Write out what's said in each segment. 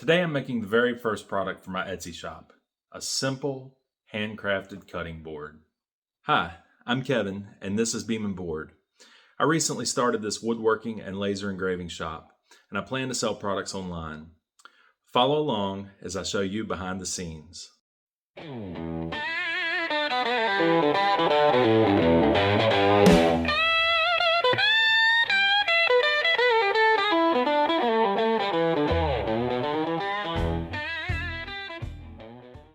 Today I'm making the very first product for my Etsy shop, a simple handcrafted cutting board. Hi, I'm Kevin and this is Beam & Board. I recently started this woodworking and laser engraving shop and I plan to sell products online. Follow along as I show you behind the scenes.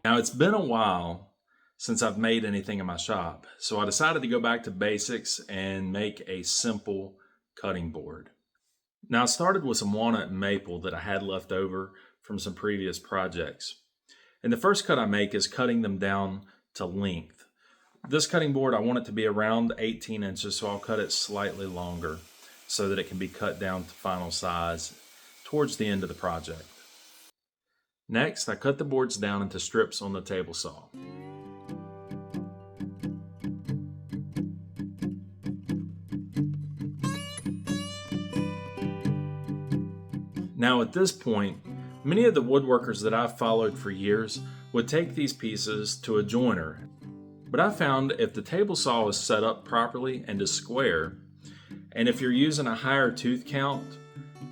Now it's been a while since I've made anything in my shop, so I decided to go back to basics and make a simple cutting board. Now I started with some walnut and maple that I had left over from some previous projects. And the first cut I make is cutting them down to length. This cutting board, I want it to be around 18 inches, so I'll cut it slightly longer so that it can be cut down to final size towards the end of the project. Next, I cut the boards down into strips on the table saw. Now at this point, many of the woodworkers that I've followed for years would take these pieces to a joiner. But I found if the table saw is set up properly and is square, and if you're using a higher tooth count,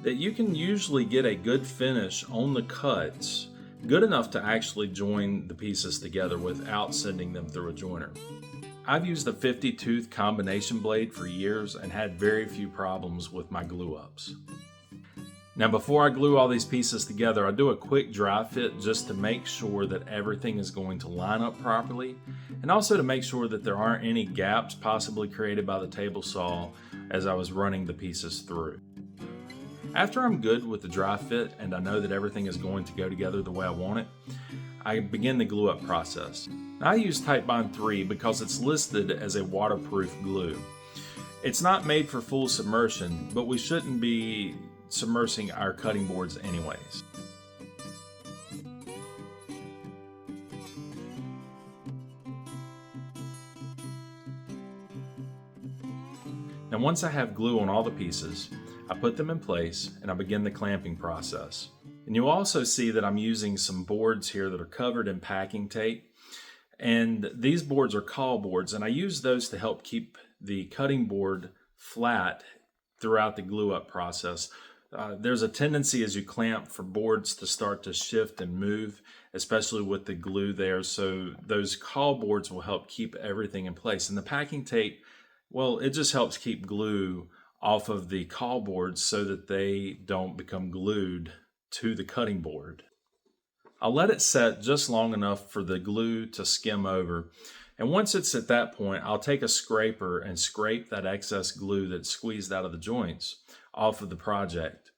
that you can usually get a good finish on the cuts, good enough to actually join the pieces together without sending them through a joiner. I've used a 50 tooth combination blade for years and had very few problems with my glue ups. Now before I glue all these pieces together, I do a quick dry fit just to make sure that everything is going to line up properly, and also to make sure that there aren't any gaps possibly created by the table saw as I was running the pieces through. After I'm good with the dry fit and I know that everything is going to go together the way I want it, I begin the glue up process. I use Titebond 3 because it's listed as a waterproof glue. It's not made for full submersion, but we shouldn't be submersing our cutting boards anyways. Now once I have glue on all the pieces, I put them in place and I begin the clamping process. And you'll also see that I'm using some boards here that are covered in packing tape. And these boards are caul boards, and I use those to help keep the cutting board flat throughout the glue up process. There's a tendency as you clamp for boards to start to shift and move, especially with the glue there. So those caul boards will help keep everything in place. And the packing tape, well, it just helps keep glue off of the caul boards so that they don't become glued to the cutting board. I'll let it set just long enough for the glue to skim over. And once it's at that point, I'll take a scraper and scrape that excess glue that's squeezed out of the joints off of the project.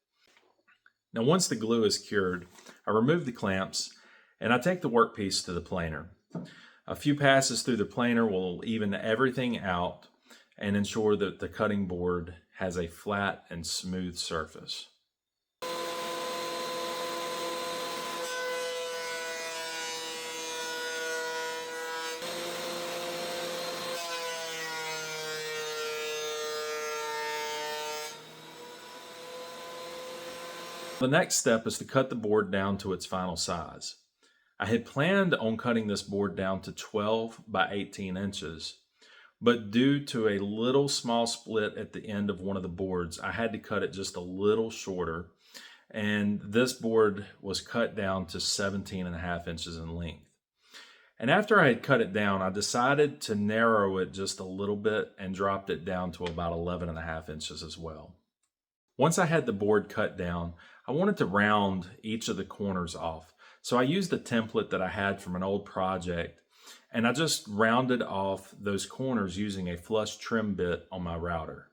Now once the glue is cured, I remove the clamps and I take the workpiece to the planer. A few passes through the planer will even everything out and ensure that the cutting board has a flat and smooth surface. The next step is to cut the board down to its final size. I had planned on cutting this board down to 12 by 18 inches, but due to a little small split at the end of one of the boards, I had to cut it just a little shorter, and this board was cut down to 17.5 inches in length. And after I had cut it down, I decided to narrow it just a little bit and dropped it down to about 11.5 inches as well. Once I had the board cut down, I wanted to round each of the corners off. So I used a template that I had from an old project, and I just rounded off those corners using a flush trim bit on my router.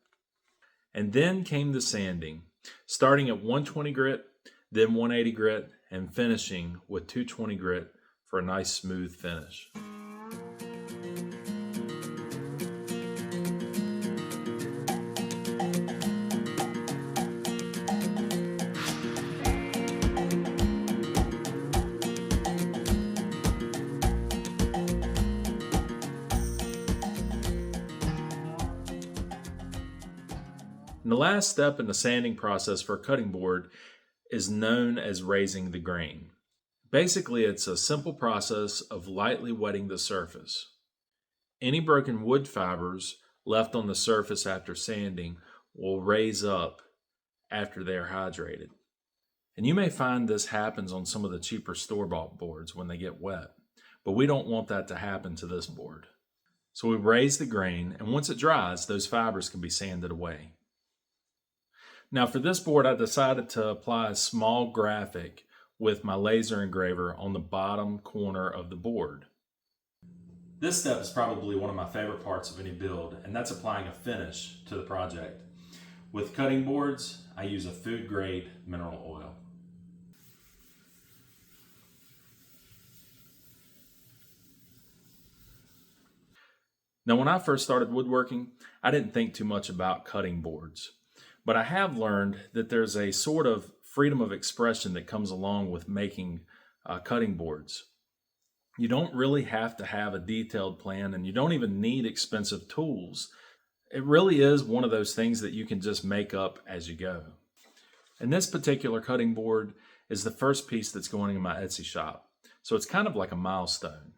And then came the sanding, starting at 120 grit, then 180 grit, and finishing with 220 grit for a nice smooth finish. And the last step in the sanding process for a cutting board is known as raising the grain. Basically, it's a simple process of lightly wetting the surface. Any broken wood fibers left on the surface after sanding will raise up after they are hydrated. And you may find this happens on some of the cheaper store-bought boards when they get wet, but we don't want that to happen to this board. So we raise the grain, and once it dries, those fibers can be sanded away. Now for this board, I decided to apply a small graphic with my laser engraver on the bottom corner of the board. This step is probably one of my favorite parts of any build, and that's applying a finish to the project. With cutting boards, I use a food-grade mineral oil. Now, when I first started woodworking, I didn't think too much about cutting boards, but I have learned that there's a sort of freedom of expression that comes along with making cutting boards. You don't really have to have a detailed plan, and you don't even need expensive tools. It really is one of those things that you can just make up as you go. And this particular cutting board is the first piece that's going in my Etsy shop, so it's kind of like a milestone.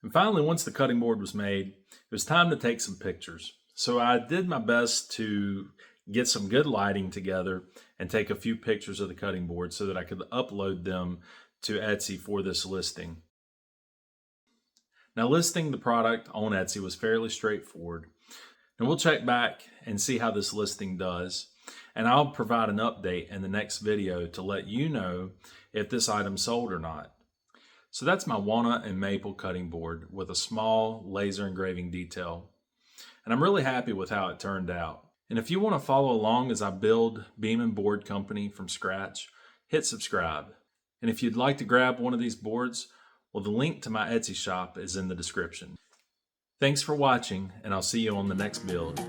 And finally, once the cutting board was made, it was time to take some pictures. So I did my best to get some good lighting together and take a few pictures of the cutting board so that I could upload them to Etsy for this listing. Now, listing the product on Etsy was fairly straightforward. And we'll check back and see how this listing does. And I'll provide an update in the next video to let you know if this item sold or not. So that's my walnut and maple cutting board with a small laser engraving detail. And I'm really happy with how it turned out. And if you want to follow along as I build Beam and Board Company from scratch, hit subscribe. And if you'd like to grab one of these boards, well, the link to my Etsy shop is in the description. Thanks for watching, and I'll see you on the next build.